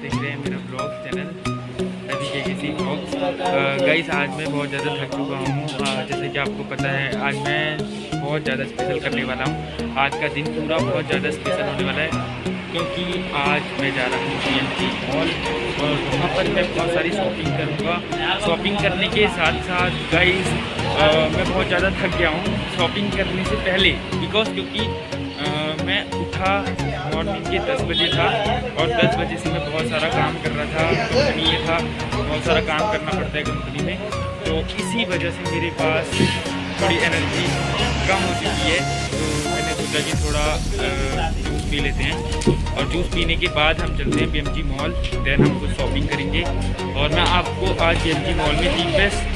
देख रहे हैं मेरा ब्लॉग चैनल अभी के किसी ब्लॉग्स। गाइस आज मैं बहुत ज़्यादा थक चुका हूँ। जैसे कि आपको पता है आज मैं बहुत ज़्यादा स्पेशल करने वाला हूँ। आज का दिन पूरा बहुत ज़्यादा स्पेशल होने वाला है क्योंकि आज मैं जा रहा हूँ PMG मॉल और वहाँ पर मैं बहुत सारी शॉपिंग करूँगा। शॉपिंग करने के साथ साथ गाइस मैं बहुत ज़्यादा थक गया हूँ शॉपिंग करने से पहले क्योंकि मैं उठा मॉर्निंग के 10 बजे था और 10 बजे से मैं बहुत सारा काम कर रहा था। कंपनी में था, बहुत सारा काम करना पड़ता है कंपनी में, तो इसी वजह से मेरे पास थोड़ी एनर्जी कम हो चुकी है। तो मैंने सोचा कि थोड़ा जूस पी लेते हैं और जूस पीने के बाद हम चलते हैं PMG मॉल। देन हम कुछ शॉपिंग करेंगे और मैं आपको आज PMG मॉल में दी बेस्ट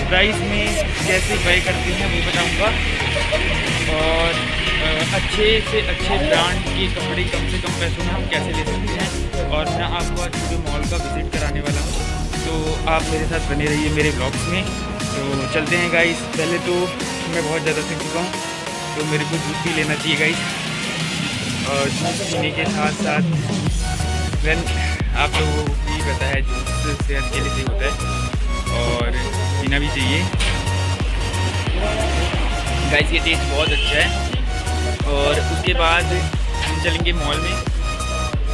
प्राइस में कैसे बाय करते हैं वो बताऊँगा और अच्छे से अच्छे ब्रांड के कपड़े कम से कम पैसों में हम कैसे ले सकते हैं। और मैं आपको आज पूरे मॉल का विज़िट कराने वाला हूँ, तो आप मेरे साथ बने रहिए मेरे ब्लॉग्स में। तो चलते हैं गाइस। पहले तो मैं बहुत ज़्यादा थक चुका हूँ तो मेरे को जूस भी लेना चाहिए गाइस। और जूस पीने के साथ साथ देन आप लोगों को भी पता है जूस सेहत के लिए सही होता है और पीना भी चाहिए गाइस। ये टेस्ट बहुत अच्छा है। और उसके बाद हम चलेंगे मॉल में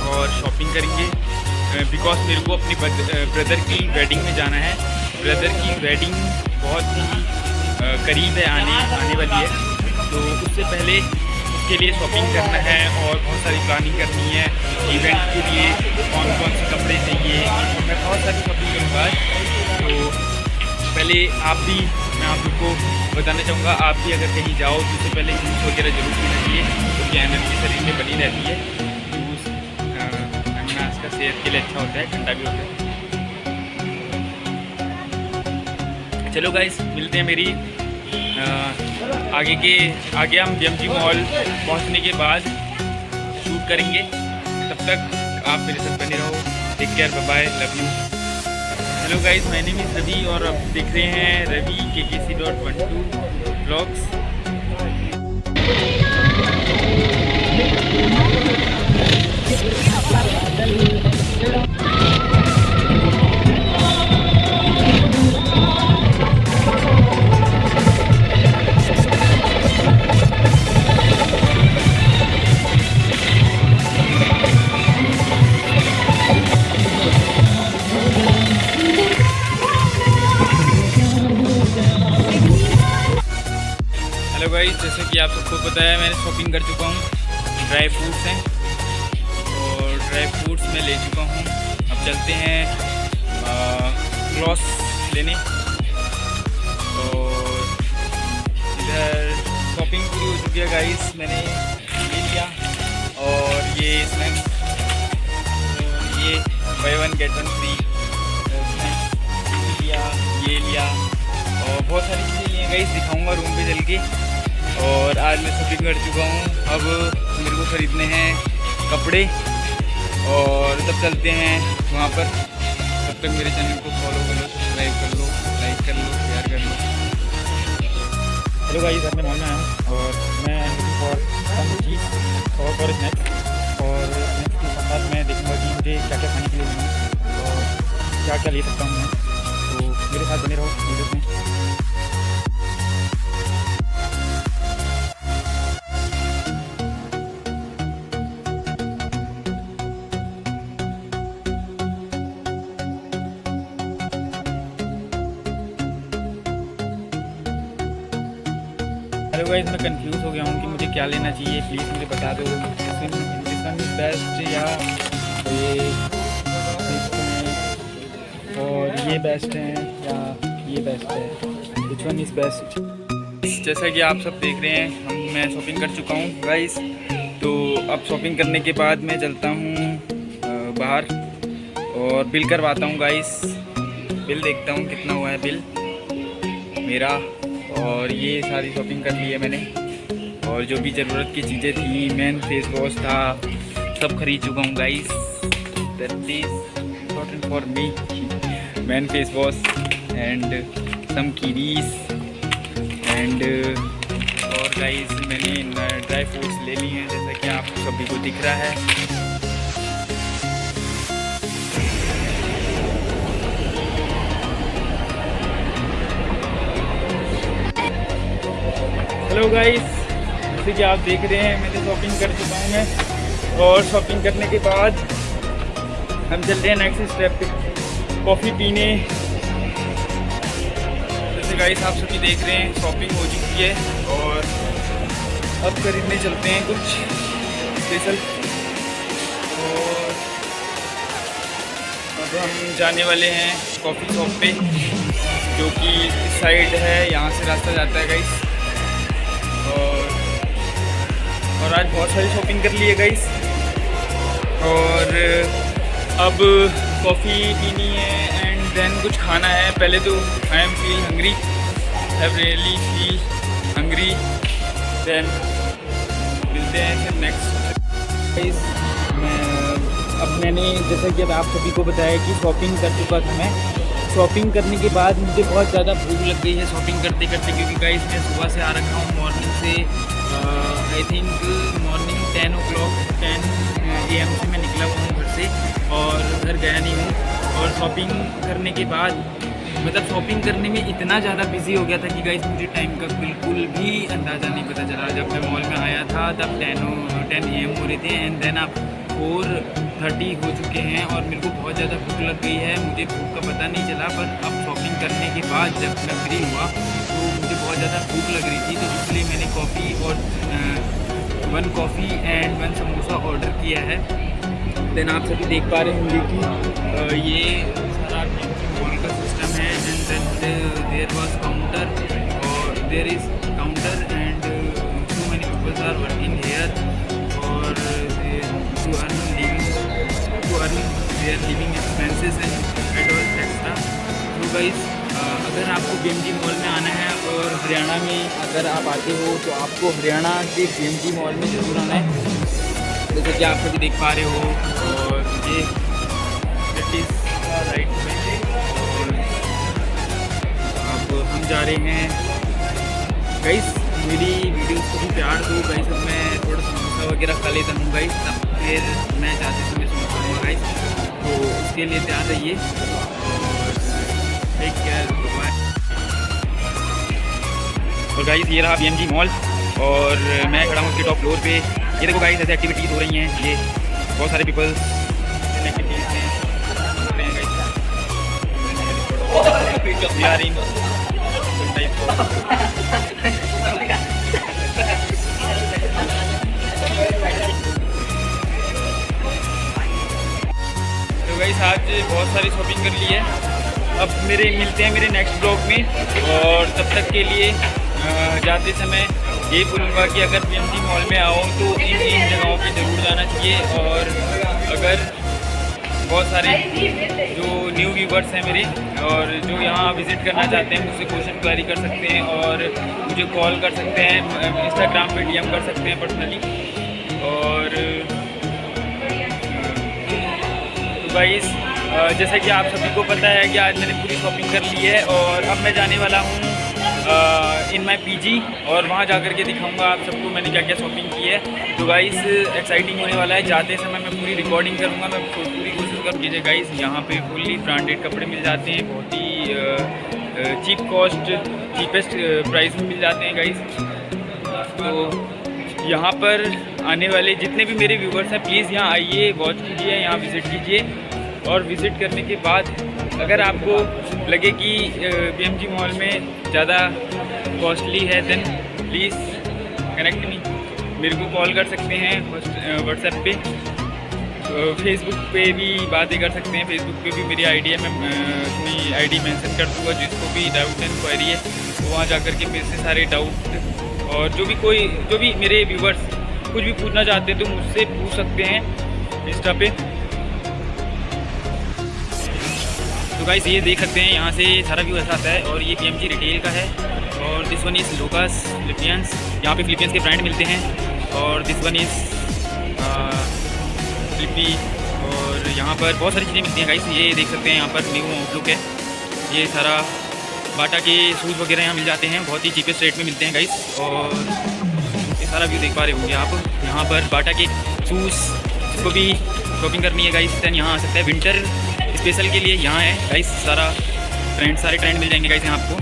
और शॉपिंग करेंगे बिकॉज मेरे को अपनी ब्रदर की वेडिंग में जाना है। ब्रदर की वेडिंग बहुत ही करीब है, आने वाली है, तो उससे पहले उसके लिए शॉपिंग करना है और बहुत सारी प्लानिंग करनी है इवेंट के लिए। कौन कौन से कपड़े चाहिए, मैं बहुत सारी शॉपिंग करूँगा। तो पहले मैं आप लोग को बताना चाहूँगा, आप भी अगर कहीं जाओ तो उससे पहले जूस वगैरह जरूर पीना चाहिए क्योंकि एनर्जी शरीर में बनी रहती है। जूस अनानास का सेहत के लिए अच्छा होता है, ठंडा भी होता है। चलो गाइस मिलते हैं मेरी आगे हम PMG मॉल पहुँचने के बाद शूट करेंगे। तब तक आप मेरे साथ बने रहो। Take care, bye bye, love you. Hello guys, my name is Ravi और आप देख रहे हैं Ravi KKC.12 blogs. Hello guys, जैसे कि आप सबको पता है मैंने शॉपिंग कर चुका हूँ। ड्राई फ्रूट्स हैं और ड्राई फ्रूट्स मैं ले चुका हूँ। अब चलते हैं ग्लॉस लेने और इधर शॉपिंग पूरी हो चुकी है गाइस। मैंने ले लिया और ये स्नैक्स, ये बाय 1 गेट 1 फ्री स्नैक्स लिया, ये लिया और बहुत सारी चीज़ें लिए गाइस, दिखाऊंगा रूम पे चल के। और आज मैं शॉपिंग कर चुका हूँ, अब मेरे को ख़रीदने हैं कपड़े और तब चलते हैं वहाँ पर। तब तक मेरे चैनल को फॉलो कर लो, सब्सक्राइब कर लो, लाइक कर लो, शेयर कर लो। हेलो गाइस, मैं मॉल में आया हूँ और मैं फॉर सम चीज़ और फॉर स्नैक्स और स्नैक्स के साथ मैं देखूँगा कि मुझे क्या क्या खाने के लिए मिलना है और क्या क्या ले सकता हूँ मैं। तो मेरे साथ बने रहो वीडियो में। हेलो गाइस, मैं कंफ्यूज हो गया हूँ कि मुझे क्या लेना चाहिए, प्लीज़ मुझे बता दो। दिस वन इज़ बेस्ट या और ये बेस्ट है या ये बेस्ट है, विच वन इज़ बेस्ट। जैसा कि आप सब देख रहे हैं मैं शॉपिंग कर चुका हूँ गाइस। तो अब शॉपिंग करने के बाद मैं चलता हूँ बाहर और बिल करवाता हूँ गाइस। बिल देखता हूँ कितना हुआ है बिल मेरा। और ये सारी शॉपिंग कर ली है मैंने और जो भी ज़रूरत की चीज़ें थी, मेन फेस वॉश था, सब खरीद चुका हूँ guys. That is important for me, main face wash and some कीरीज एंड और गाइस मैंने ड्राई फ्रूट्स ले लिए हैं जैसा कि आप सभी को दिख रहा है। हेलो गाइस, जैसे कि आप देख रहे हैं मैंने शॉपिंग कर चुका हूँ मैं, और शॉपिंग करने के बाद हम चल रहे हैं नेक्स्ट स्टेप पे कॉफ़ी पीने। जैसे गाइस आप सभी देख रहे हैं शॉपिंग हो चुकी है और अब खरीदने चलते हैं कुछ स्पेशल। और अब हम जाने वाले हैं कॉफ़ी शॉप पे जो कि इस साइड है, यहाँ से रास्ता जाता है गाइस। और आज बहुत सारी शॉपिंग कर ली है गाइस, और अब कॉफ़ी पीनी है एंड देन कुछ खाना है। पहले तो I am feel hungry, have really feel hungry. Then मिलते हैं फिर नेक्स्ट गाइस। अब मैंने जैसा कि अब आप सभी को बताया कि शॉपिंग कर चुका था मैं। शॉपिंग करने के बाद मुझे बहुत ज़्यादा भूख लग गई है शॉपिंग करते करते, क्योंकि गाइस मैं सुबह से आ रखा हूँ मॉर्निंग से। आई थिंक मॉर्निंग 10 AM से मैं निकला हुआ हूँ घर से और घर गया नहीं हूँ। और शॉपिंग करने के बाद मतलब शॉपिंग करने में इतना ज़्यादा बिजी हो गया था कि गाइस मुझे टाइम का बिल्कुल भी अंदाज़ा नहीं पता चला। जब मैं मॉल में आया था तब 10 AM हो रहे थे एंड देन आप 4:30 हो चुके हैं और मेरे को बहुत ज़्यादा भूख लग गई है। मुझे भूख का पता नहीं चला, पर अब शॉपिंग करने के बाद जब मैं फ्री हुआ तो मुझे बहुत ज़्यादा भूख लग रही थी, तो इसलिए मैंने कॉफ़ी और 1 कॉफ़ी एंड 1 समोसा ऑर्डर किया है। देन आप सभी देख पा रहे होंगे कि ये सारा मॉल का सिस्टम है। And then there was counter और there is counter and so many peoples are working here और to earn their living expenses and all extra. तो गाइस अगर आपको BMG मॉल में आना है और हरियाणा में अगर आप आते हो तो आपको हरियाणा के BMG मॉल में ज़रूर आना है, जैसे कि आप सभी देख पा रहे हो। और ये राइट में और अब हम जा रहे हैं गाइस। मेरी वीडियोस को भी प्यार दो गाइस। अब मैं थोड़ा समोसा वगैरह खा लेता हूँ गाइस, तब फिर मैं जाते समय समोसा लूँगा गाइस, तो उसके लिए तैयार रहिए और टेक केयर, बाय। और गाइस ये रहा BMG मॉल और मैं खड़ा हूँ उसके टॉप फ्लोर पे। ये देखो गाइस ऐसे एक्टिविटीज़ हो रही हैं, ये बहुत सारे पीपल्स एक्टिविटीज़ हैं तो गाइस आज बहुत सारी शॉपिंग कर ली है। अब मिलते हैं मेरे नेक्स्ट ब्लॉग में, और तब तक के लिए जाते समय यही बोलूँगा कि अगर BMG मॉल में आओ तो इन जगहों पे ज़रूर जाना चाहिए। और अगर बहुत सारे जो न्यू व्यूवर्स हैं मेरे और जो यहाँ विज़िट करना चाहते हैं मुझसे क्वेश्चन क्वेरी कर सकते हैं और मुझे कॉल कर सकते हैं, इंस्टाग्राम पे DM कर सकते हैं पर्सनली। और गाइस जैसा कि आप सभी को पता है कि आज मैंने पूरी शॉपिंग कर ली है और अब मैं जाने वाला हूँ इन माई PG और वहाँ जा कर के दिखाऊंगा आप सबको मैंने क्या क्या शॉपिंग की है। तो गाइस एक्साइटिंग होने वाला है। जाते समय मैं पूरी रिकॉर्डिंग करूँगा, मैं पूरी कोशिश करूँगी। गाइस यहाँ पे फुल्ली ब्रांडेड कपड़े मिल जाते हैं, बहुत ही चीपेस्ट प्राइस में मिल जाते हैं गाइस। तो यहाँ पर आने वाले जितने भी मेरे व्यूवर्स हैं प्लीज़ यहाँ आइए, वॉच कीजिए, यहाँ विज़िट कीजिए। और विज़िट करने के बाद अगर आपको लगे कि BMG मॉल में ज़्यादा कॉस्टली है देन प्लीज़ कनेक्ट मी, मेरे को कॉल कर सकते हैं व्हाट्सएप पे, फेसबुक पे भी बातें कर सकते हैं। फेसबुक पे भी मेरी ID है, मैं अपनी ID मेंशन कर दूँगा। जिसको भी डाउट एंड क्वेरी है तो वहाँ जा कर के मेरे से सारे डाउट और जो भी मेरे व्यूवर्स कुछ भी पूछना चाहते हैं तो मुझसे पूछ सकते हैं इंस्टा पे। तो गाइस ये देख सकते हैं यहाँ से सारा व्यू ऐसा आता है और ये BMG रिटेल का है। और this one is Lucas Philippians, यहाँ पे फिलिपियंस के ब्रांड मिलते हैं। और दिस वन इज़ फ्लिपी, और यहाँ पर बहुत सारी चीज़ें मिलती हैं गाइस। ये देख सकते हैं यहाँ पर न्यू आउटलुक है, ये सारा बाटा के शूज़ वगैरह यहाँ मिल जाते हैं, बहुत ही चीपेस्ट रेट में मिलते हैं गाइस। और ये सारा व्यू देख पा रहे होंगे आप, यहाँ पर बाटा के शूज़ जिसको भी शॉपिंग करनी है गाइस दैन यहाँ आ सकता है। विंटर स्पेशल के लिए यहाँ है गाइस, सारे ट्रेंड मिल जाएंगे गाइस यहाँ आपको।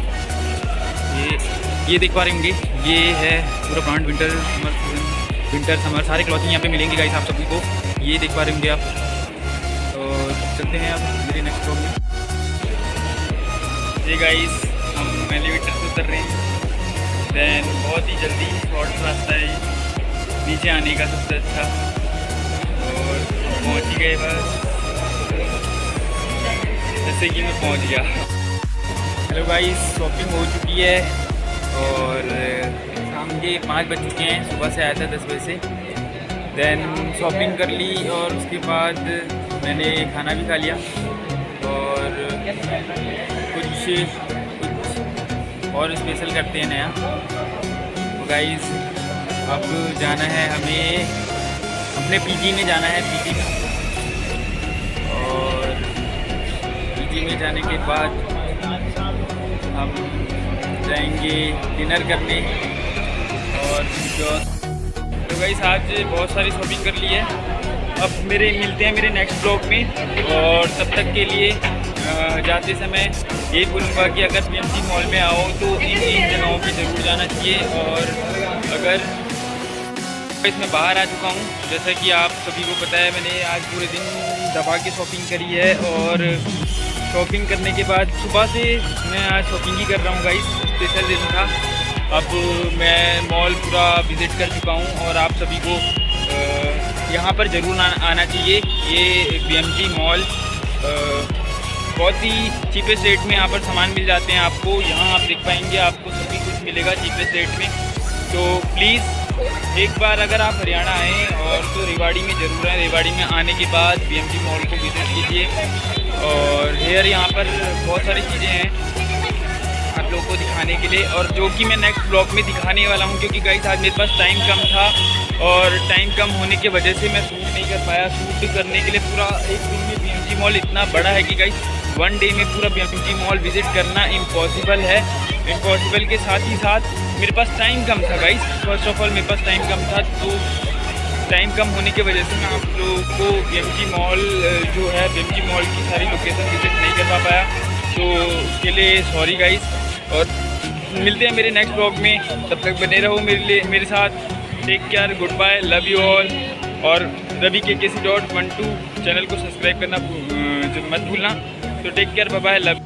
ये ये देख पा रहे होंगे, ये है पूरा ब्रांड विंटर समर सारे क्लॉथिंग यहाँ पे मिलेंगे गाइस आप सभी को। ये देख पा रहे होंगे आप। और चलते हैं अब मेरे नेक्स्ट ब्लॉग में। ये गाइस हम एलिवेटर से उतर रहे हैं। दैन बहुत ही जल्दी शॉर्ट रास्ता है नीचे आने का सबसे अच्छा। और पहुँच ही गए बस, जैसे कि मैं पहुँच गया। हेलो गाइस, शॉपिंग हो चुकी है और शाम के 5 बज चुके हैं। सुबह से आया था 10 बजे से। दैन शॉपिंग कर ली और उसके बाद मैंने खाना भी खा लिया और कुछ और स्पेशल करते हैं नया। तो गाइस अब जाना है हमें अपने पीजी में जाना है, पीजी में। और पीजी में जाने के बाद हम जाएंगे डिनर करने। और तो गाइस आज बहुत सारी शॉपिंग कर ली है। अब मिलते हैं मेरे नेक्स्ट ब्लॉग में। और तब तक के लिए जाते समय यही बोलूँगा कि अगर पीएमजी मॉल में आओ तो इन जगहों पे ज़रूर जाना चाहिए। और अगर मैं बाहर आ चुका हूँ, जैसा कि आप सभी को पता है, मैंने आज पूरे दिन दबा के शॉपिंग करी है। और शॉपिंग करने के बाद सुबह से मैं आज शॉपिंग ही कर रहा हूँ गाइस, स्पेशल दिन था। अब मैं मॉल पूरा विज़िट कर चुका हूँ और आप सभी को यहाँ पर ज़रूर आना चाहिए। ये बीएमजी मॉल बहुत ही चीपेस्ट रेट में यहाँ पर सामान मिल जाते हैं आपको। यहाँ आप देख पाएंगे आपको सभी कुछ मिलेगा चीपेस्ट रेट में। तो प्लीज़ एक बार अगर आप हरियाणा आएँ और तो रेवाड़ी में ज़रूर आएँ। रेवाड़ी में आने के बाद बीएमजी मॉल को विज़िट कीजिए। और हेयर यहाँ पर बहुत सारी चीज़ें हैं आप लोगों को दिखाने के लिए, और जो कि मैं नेक्स्ट ब्लॉग में दिखाने वाला हूँ। क्योंकि गाइस आज मेरे पास टाइम कम था और टाइम कम होने की वजह से मैं शूट नहीं कर पाया। शूट करने के लिए पूरा एक दिन में बीएमजी मॉल इतना बड़ा है कि गाइस 1 डे में पूरा बीएमजी मॉल विज़िट करना इम्पॉसिबल है। इम्पॉसिबल के साथ ही साथ मेरे पास टाइम कम था गाइस। फर्स्ट ऑफ ऑल मेरे पास टाइम कम था, तो टाइम कम होने की वजह से मैं आप लोगों को बीएमजी मॉल जो है बीएमजी मॉल की सारी लोकेशन विज़िट नहीं कर पाया। तो उसके लिए सॉरी गाइस। और मिलते हैं मेरे नेक्स्ट ब्लॉग में, तब तक बने रहो मेरे साथ। Take care, good bye, love you all. और रवि KKC.12 चैनल को सब्सक्राइब करना मत भूलना। तो take care, bye bye, love.